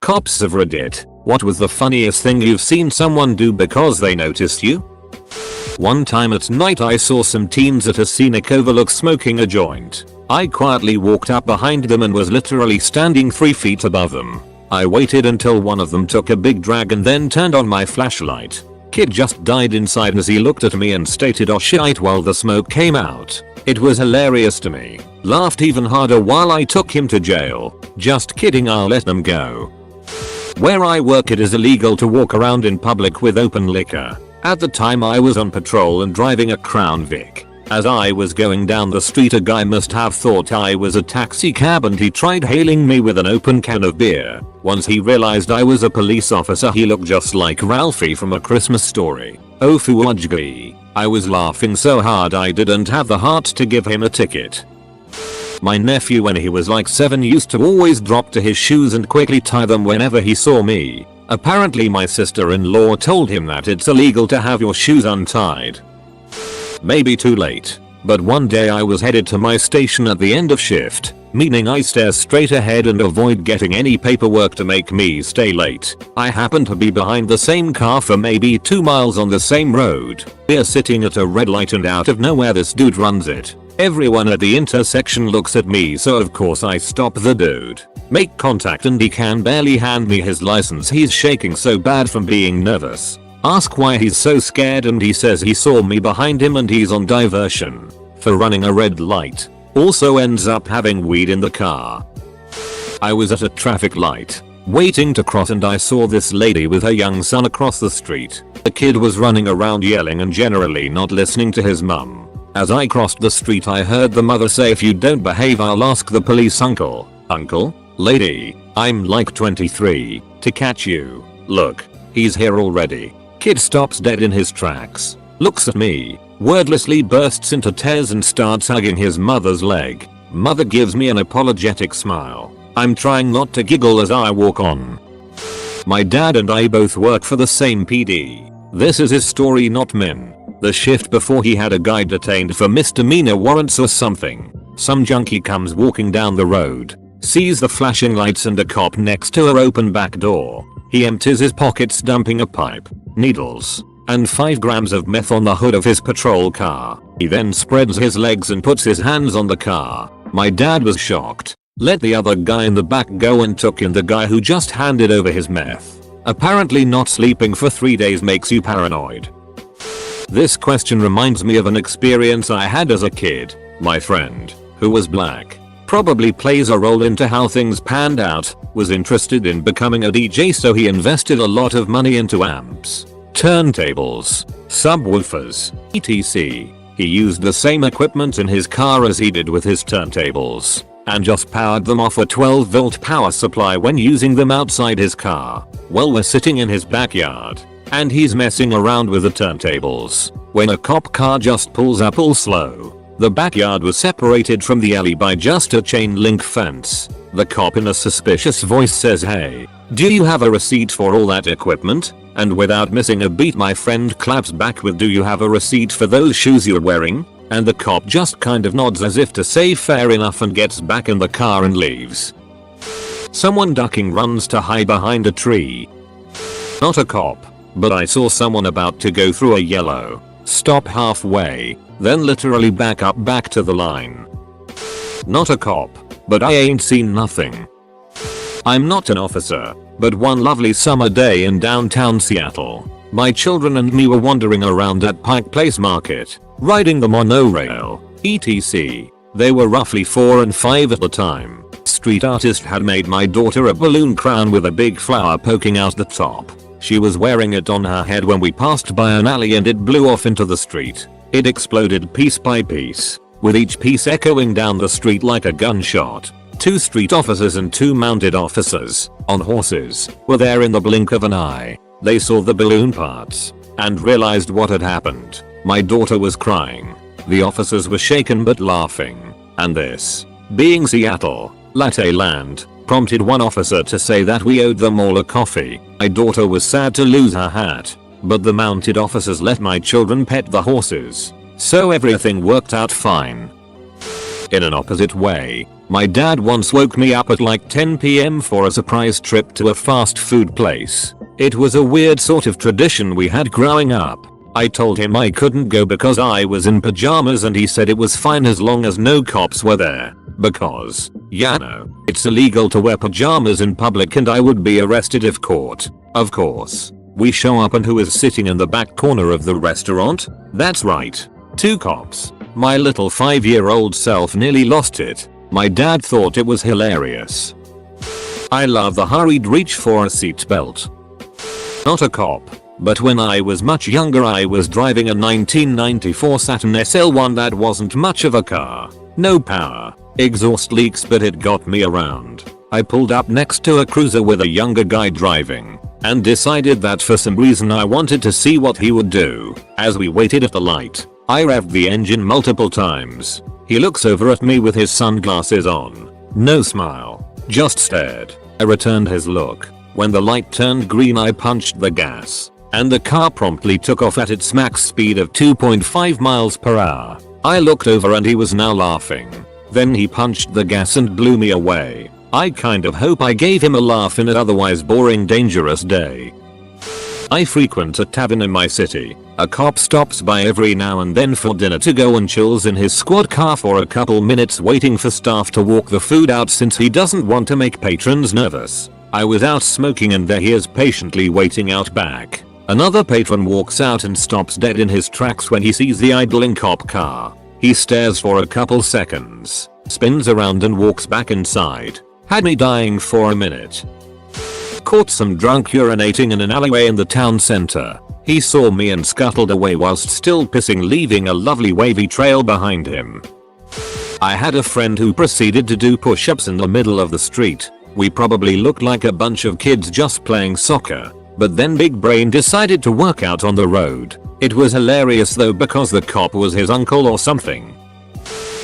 Cops of Reddit, what was the funniest thing you've seen someone do because they noticed you? One time at night I saw some teens at a scenic overlook smoking a joint. I quietly walked up behind them and was literally standing 3 feet above them. I waited until one of them took a big drag and then turned on my flashlight. Kid just died inside as he looked at me and stated "oh shit" while the smoke came out. It was hilarious to me. Laughed even harder while I took him to jail. Just kidding, I'll let them go. Where I work it is illegal to walk around in public with open liquor. At the time I was on patrol and driving a Crown Vic. As I was going down the street a guy must have thought I was a taxi cab and he tried hailing me with an open can of beer. Once he realized I was a police officer he looked just like Ralphie from A Christmas Story. Oh fudgy. I was laughing so hard I didn't have the heart to give him a ticket. My nephew when he was like 7 used to always drop to his shoes and quickly tie them whenever he saw me. Apparently my sister-in-law told him that it's illegal to have your shoes untied. Maybe too late, but one day I was headed to my station at the end of shift, meaning I stare straight ahead and avoid getting any paperwork to make me stay late. I happened to be behind the same car for maybe 2 miles on the same road. We're sitting at a red light and out of nowhere this dude runs it. Everyone at the intersection looks at me so of course I stop the dude. Make contact and he can barely hand me his license, he's shaking so bad from being nervous. Ask why he's so scared and he says he saw me behind him and he's on diversion for running a red light. Also ends up having weed in the car. I was at a traffic light, waiting to cross and I saw this lady with her young son across the street. The kid was running around yelling and generally not listening to his mum. As I crossed the street I heard the mother say, "If you don't behave I'll ask the police, uncle." Uncle? Lady, I'm like 23, to catch you. Look, he's here already. Kid stops dead in his tracks, looks at me, wordlessly bursts into tears and starts hugging his mother's leg. Mother gives me an apologetic smile. I'm trying not to giggle as I walk on. My dad and I both work for the same PD. This is his story, not mine. The shift before he had a guy detained for misdemeanor warrants or something. Some junkie comes walking down the road, sees the flashing lights and a cop next to her open back door. He empties his pockets dumping a pipe, needles, and 5 grams of meth on the hood of his patrol car. He then spreads his legs and puts his hands on the car. My dad was shocked, let the other guy in the back go and took in the guy who just handed over his meth. Apparently not sleeping for 3 days makes you paranoid. This question reminds me of an experience I had as a kid. My friend, who was black, probably plays a role into how things panned out, was interested in becoming a DJ so he invested a lot of money into amps, turntables, subwoofers, etc. He used the same equipment in his car as he did with his turntables, and just powered them off a 12 volt power supply when using them outside his car. Well, we're sitting in his backyard, and he's messing around with the turntables, when a cop car just pulls up all slow. The backyard was separated from the alley by just a chain link fence. The cop in a suspicious voice says, "Hey, do you have a receipt for all that equipment?" And without missing a beat my friend claps back with, "Do you have a receipt for those shoes you're wearing?" And the cop just kind of nods as if to say fair enough and gets back in the car and leaves. Someone ducking runs to hide behind a tree. Not a cop, but I saw someone about to go through a yellow stop halfway, then literally back up back to the line. Not a cop, but I ain't seen nothing. I'm not an officer, but one lovely summer day in downtown Seattle, my children and me were wandering around at Pike Place Market, riding the monorail, etc. They were roughly 4 and 5 at the time. Street artist had made my daughter a balloon crown with a big flower poking out the top. She was wearing it on her head when we passed by an alley and it blew off into the street. It exploded piece by piece, with each piece echoing down the street like a gunshot. 2 street officers and 2 mounted officers, on horses, were there in the blink of an eye. They saw the balloon parts, and realized what had happened. My daughter was crying. The officers were shaken but laughing. And this, being Seattle, Latte Land, prompted one officer to say that we owed them all a coffee. My daughter was sad to lose her hat, but the mounted officers let my children pet the horses, so everything worked out fine. In an opposite way, my dad once woke me up at like 10 PM for a surprise trip to a fast food place. It was a weird sort of tradition we had growing up. I told him I couldn't go because I was in pajamas and he said it was fine as long as no cops were there. Because, it's illegal to wear pajamas in public and I would be arrested if caught. Of course. We show up and who is sitting in the back corner of the restaurant? That's right. 2 cops. My little 5-year-old self nearly lost it. My dad thought it was hilarious. I love the hurried reach for a seatbelt. Not a cop. But when I was much younger I was driving a 1994 Saturn SL1 that wasn't much of a car. No power, exhaust leaks, but it got me around. I pulled up next to a cruiser with a younger guy driving and decided that for some reason I wanted to see what he would do. As we waited at the light, I revved the engine multiple times. He looks over at me with his sunglasses on. No smile, just stared. I returned his look. When the light turned green I punched the gas. And the car promptly took off at its max speed of 2.5 miles per hour. I looked over and he was now laughing. Then he punched the gas and blew me away. I kind of hope I gave him a laugh in an otherwise boring, dangerous day. I frequent a tavern in my city. A cop stops by every now and then for dinner to go and chills in his squad car for a couple minutes waiting for staff to walk the food out since he doesn't want to make patrons nervous. I was out smoking and there he is patiently waiting out back. Another patron walks out and stops dead in his tracks when he sees the idling cop car. He stares for a couple seconds, spins around and walks back inside. Had me dying for a minute. Caught some drunk urinating in an alleyway in the town center. He saw me and scuttled away whilst still pissing, leaving a lovely wavy trail behind him. I had a friend who proceeded to do push-ups in the middle of the street. We probably looked like a bunch of kids just playing soccer. But then Big Brain decided to work out on the road. It was hilarious though because the cop was his uncle or something.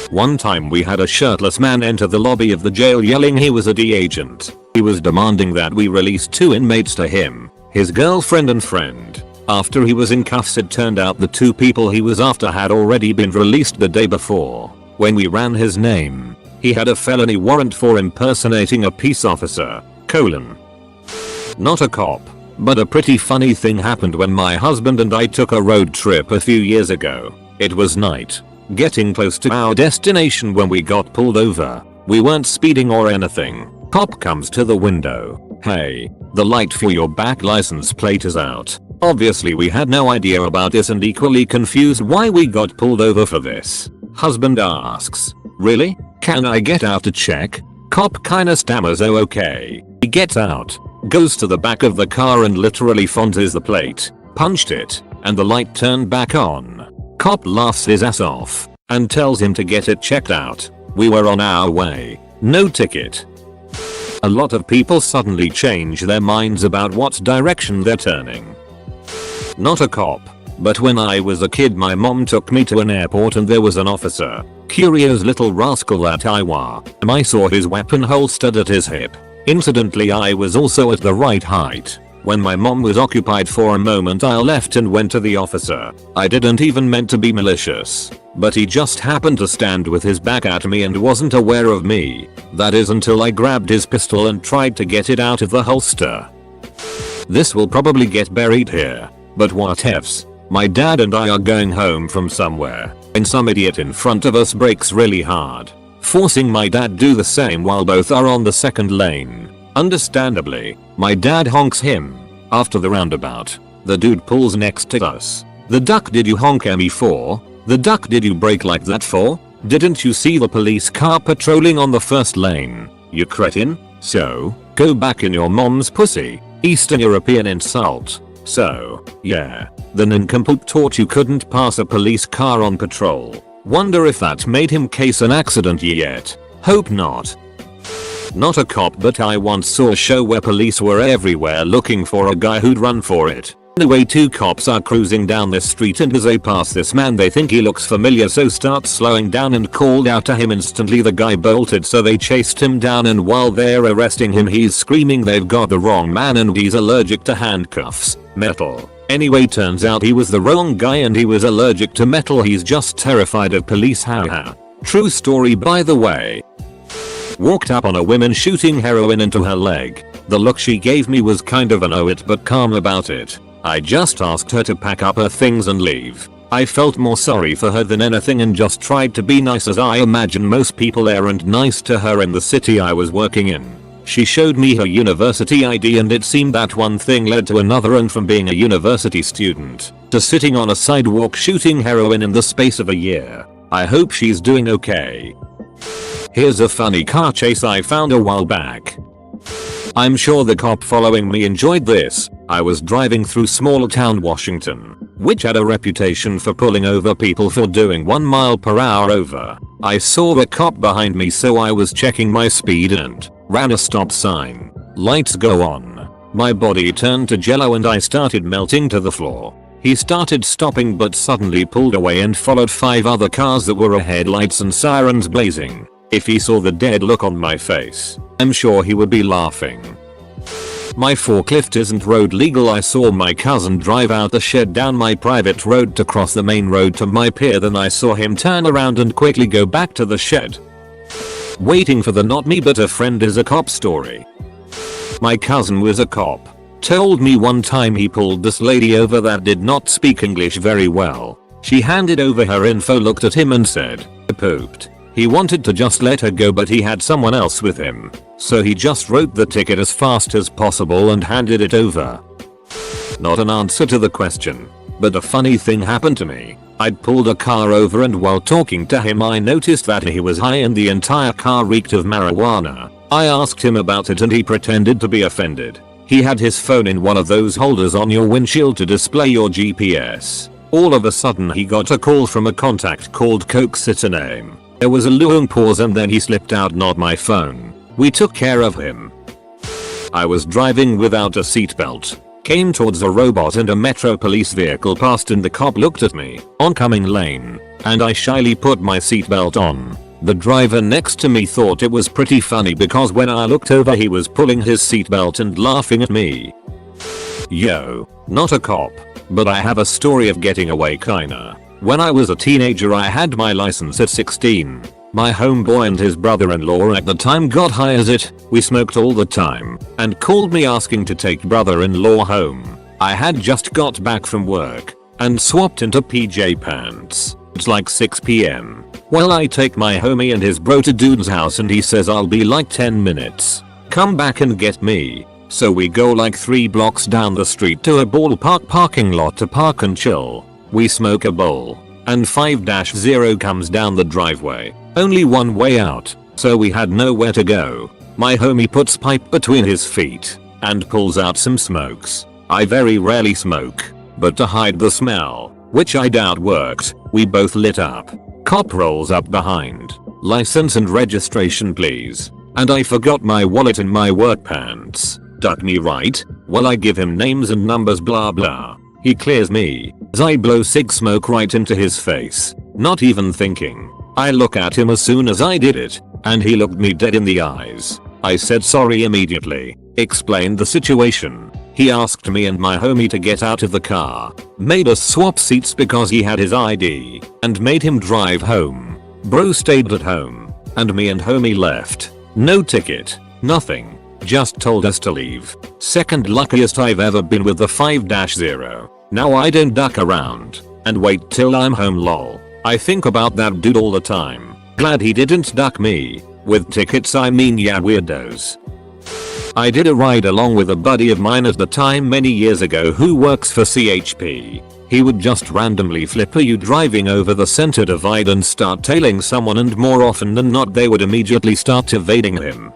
One time we had a shirtless man enter the lobby of the jail yelling he was a D agent. He was demanding that we release 2 inmates to him, his girlfriend and friend. After he was in cuffs it turned out the 2 people he was after had already been released the day before. When we ran his name, he had a felony warrant for impersonating a peace officer, : Not a cop. But a pretty funny thing happened when my husband and I took a road trip a few years ago. It was night, getting close to our destination when we got pulled over. We weren't speeding or anything. Cop comes to the window. Hey, the light for your back license plate is out. Obviously we had no idea about this and equally confused why we got pulled over for this. Husband asks, really? Can I get out to check? Cop kinda stammers, oh okay. He gets out, goes to the back of the car and literally fonzes the plate, punched it, and the light turned back on. Cop laughs his ass off and tells him to get it checked out. We were on our way. No ticket. A lot of people suddenly change their minds about what direction they're turning. Not a cop. But when I was a kid my mom took me to an airport and there was an officer, curious little rascal at Iowa. I saw his weapon holstered at his hip. Incidentally I was also at the right height. When my mom was occupied for a moment I left and went to the officer. I didn't even meant to be malicious. But he just happened to stand with his back at me and wasn't aware of me. That is until I grabbed his pistol and tried to get it out of the holster. This will probably get buried here. But what ifs? My dad and I are going home from somewhere, and some idiot in front of us brakes really hard, forcing my dad do the same while both are on the second lane. Understandably, my dad honks him. After the roundabout, the dude pulls next to us. The duck did you honk me for? The duck did you brake like that for? Didn't you see the police car patrolling on the first lane? You cretin? So, go back in your mom's pussy. Eastern European insult. So, yeah, the nincompoop taught you couldn't pass a police car on patrol. Wonder if that made him case an accident yet. Hope not. Not a cop, but I once saw a show where police were everywhere looking for a guy who'd run for it. Anyway, 2 cops are cruising down this street and as they pass this man they think he looks familiar, so start slowing down and called out to him. Instantly the guy bolted, so they chased him down and while they're arresting him he's screaming they've got the wrong man and he's allergic to handcuffs. Metal. Anyway, turns out he was the wrong guy and he was allergic to metal. He's just terrified of police, haha. True story by the way. Walked up on a woman shooting heroin into her leg. The look she gave me was kind of an owe it but calm about it. I just asked her to pack up her things and leave. I felt more sorry for her than anything and just tried to be nice, as I imagine most people aren't nice to her in the city I was working in. She showed me her university ID and it seemed that one thing led to another, and from being a university student to sitting on a sidewalk shooting heroin in the space of a year. I hope she's doing okay. Here's a funny car chase I found a while back. I'm sure the cop following me enjoyed this. I was driving through small town Washington, which had a reputation for pulling over people for doing 1 mile per hour over. I saw the cop behind me, so I was checking my speed and ran a stop sign. Lights go on. My body turned to jello and I started melting to the floor. He started stopping but suddenly pulled away and followed 5 other cars that were ahead, lights and sirens blazing. If he saw the dead look on my face, I'm sure he would be laughing. My forklift isn't road legal. I saw my cousin drive out the shed down my private road to cross the main road to my pier, then I saw him turn around and quickly go back to the shed. Waiting for the not me but a friend is a cop story. My cousin was a cop. Told me one time he pulled this lady over that did not speak English very well. She handed over her info, looked at him and said, "I pooped." He wanted to just let her go but he had someone else with him. So he just wrote the ticket as fast as possible and handed it over. Not an answer to the question, but a funny thing happened to me. I'd pulled a car over and while talking to him I noticed that he was high and the entire car reeked of marijuana. I asked him about it and he pretended to be offended. He had his phone in one of those holders on your windshield to display your GPS. All of a sudden he got a call from a contact called Coke Sitter name. There was a long pause and then he slipped out, "Not my phone." We took care of him. I was driving without a seatbelt. Came towards a robot and a metro police vehicle passed and the cop looked at me, oncoming lane, and I shyly put my seatbelt on. The driver next to me thought it was pretty funny because when I looked over he was pulling his seatbelt and laughing at me. Yo, not a cop, but I have a story of getting away kinda. When I was a teenager I had my license at 16. My homeboy and his brother-in-law at the time got high as it. We smoked all the time and called me asking to take brother-in-law home. I had just got back from work and swapped into PJ pants. It's like 6 PM. Well, I take my homie and his bro to dude's house and he says I'll be like 10 minutes. Come back and get me. So we go like 3 blocks down the street to a ballpark parking lot to park and chill. We smoke a bowl and 5-0 comes down the driveway. Only one way out, so we had nowhere to go. My homie puts pipe between his feet and pulls out some smokes. I very rarely smoke, but to hide the smell, which I doubt worked, we both lit up. Cop rolls up behind. "License and registration please." And I forgot my wallet in my work pants. Duck me right? Well, I give him names and numbers blah blah. He clears me as I blow cig smoke right into his face. Not even thinking. I look at him as soon as I did it, and he looked me dead in the eyes. I said sorry immediately, explained the situation. He asked me and my homie to get out of the car, made us swap seats because he had his ID, and made him drive home. Bro stayed at home, and me and homie left. No ticket, nothing, just told us to leave. Second luckiest I've ever been with the 5-0. Now I don't duck around and wait till I'm home lol. I think about that dude all the time. Glad he didn't duck me. With tickets I mean yeah, weirdos. I did a ride along with a buddy of mine at the time many years ago who works for CHP. He would just randomly flip a U driving over the center divide and start tailing someone, and more often than not they would immediately start evading him.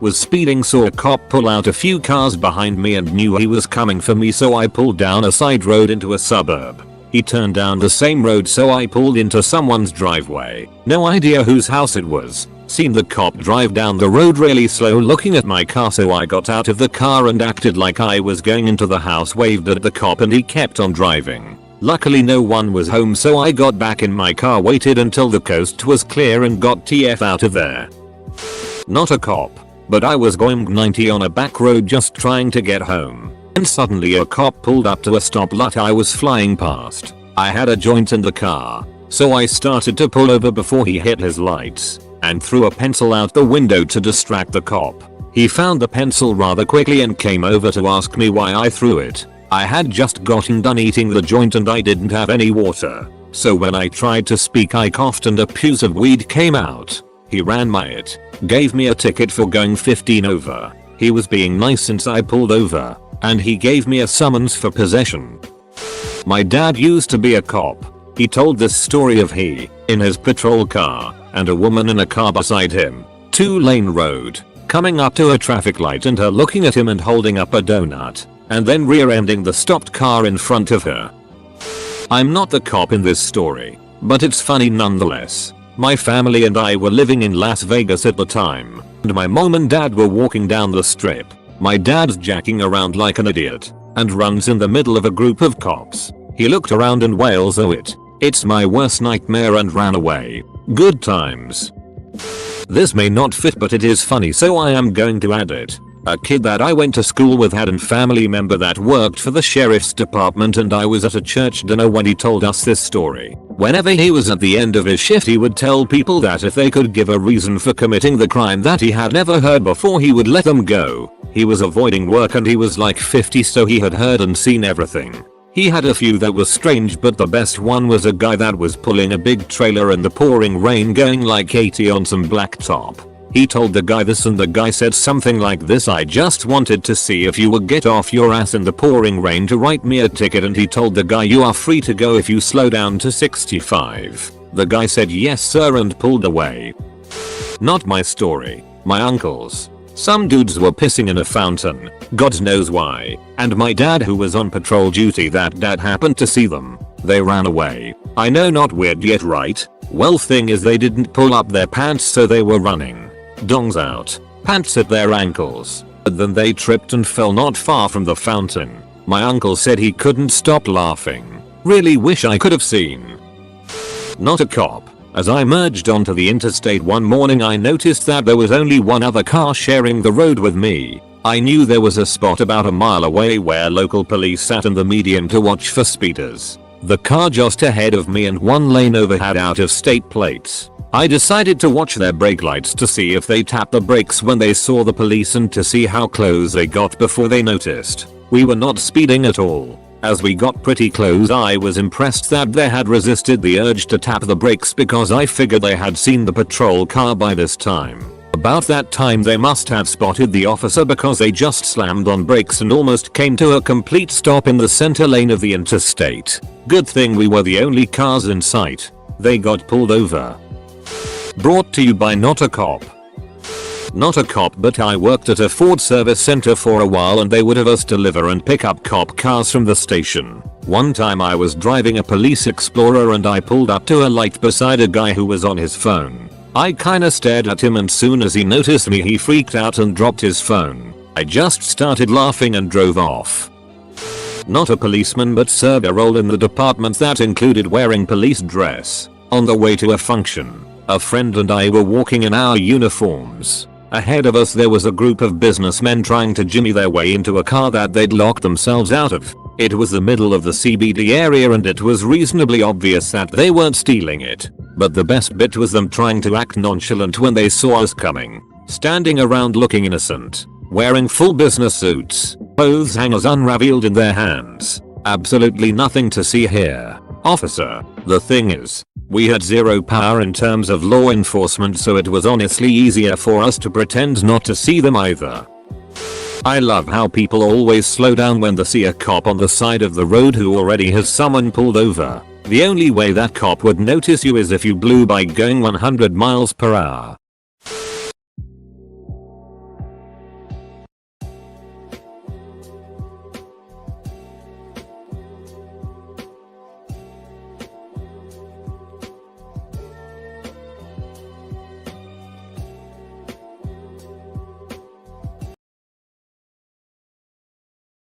Was speeding, saw a cop pull out a few cars behind me and knew he was coming for me, so I pulled down a side road into a suburb. He turned down the same road, so I pulled into someone's driveway. No idea whose house it was. Seen the cop drive down the road really slow looking at my car, so I got out of the car and acted like I was going into the house, waved at the cop and he kept on driving. Luckily no one was home, so I got back in my car, waited until the coast was clear and got TF out of there. Not a cop, but I was going 90 on a back road just trying to get home. And suddenly a cop pulled up to a stoplight I was flying past. I had a joint in the car, So I started to pull over before he hit his lights and threw a pencil out the window to distract the cop. He found the pencil rather quickly and came over to ask me why I threw it. I had just gotten done eating the joint and I didn't have any water. So when I tried to speak I coughed and a puff of weed came out. He ran my it, gave me a ticket for going 15 over. He was being nice since I pulled over, and he gave me a summons for possession. My dad used to be a cop. He told this story of he, in his patrol car, and a woman in a car beside him. 2-lane road, coming up to a traffic light and her looking at him and holding up a donut, and then rear-ending the stopped car in front of her. I'm not the cop in this story, but it's funny nonetheless. My family and I were living in Las Vegas at the time, and my mom and dad were walking down the strip. My dad's jacking around like an idiot, and runs in the middle of a group of cops. He looked around and wails, "Oh it's my worst nightmare," and ran away. Good times. This may not fit but it is funny so I am going to add it. A kid that I went to school with had a family member that worked for the sheriff's department and I was at a church dinner when he told us this story. Whenever he was at the end of his shift he would tell people that if they could give a reason for committing the crime that he had never heard before he would let them go. He was avoiding work and he was like 50 so he had heard and seen everything. He had a few that were strange but the best one was a guy that was pulling a big trailer in the pouring rain going like 80 on some blacktop. He told the guy this and the guy said something like this, "I just wanted to see if you would get off your ass in the pouring rain to write me a ticket," and he told the guy, "You are free to go if you slow down to 65. The guy said yes sir and pulled away. Not my story. My uncle's. Some dudes were pissing in a fountain, God knows why, and my dad who was on patrol duty that dad happened to see them. They ran away. I know, not weird yet, right? Well, thing is they didn't pull up their pants so they were running. Dongs out, pants at their ankles. But then they tripped and fell not far from the fountain. My uncle said he couldn't stop laughing. Really wish I could have seen. Not a cop. As I merged onto the interstate one morning I noticed that there was only one other car sharing the road with me. I knew there was a spot about a mile away where local police sat in the median to watch for speeders. The car just ahead of me and one lane over had out of state plates. I decided to watch their brake lights to see if they tapped the brakes when they saw the police and to see how close they got before they noticed. We were not speeding at all. As we got pretty close I was impressed that they had resisted the urge to tap the brakes because I figured they had seen the patrol car by this time. About that time they must have spotted the officer because they just slammed on brakes and almost came to a complete stop in the center lane of the interstate. Good thing we were the only cars in sight. They got pulled over. Brought to you by Not a Cop. Not a cop, but I worked at a Ford service center for a while and they would have us deliver and pick up cop cars from the station. One time I was driving a police Explorer and I pulled up to a light beside a guy who was on his phone. I kinda stared at him and soon as he noticed me he freaked out and dropped his phone. I just started laughing and drove off. Not a policeman, but served a role in the department that included wearing police dress. On the way to a function, a friend and I were walking in our uniforms. Ahead of us there was a group of businessmen trying to jimmy their way into a car that they'd locked themselves out of. It was the middle of the CBD area and it was reasonably obvious that they weren't stealing it. But the best bit was them trying to act nonchalant when they saw us coming. Standing around looking innocent. Wearing full business suits. Clothes hangers unraveled in their hands. Absolutely nothing to see here, officer. The thing is, we had zero power in terms of law enforcement so it was honestly easier for us to pretend not to see them either. I love how people always slow down when they see a cop on the side of the road who already has someone pulled over. The only way that cop would notice you is if you blew by going 100 miles per hour.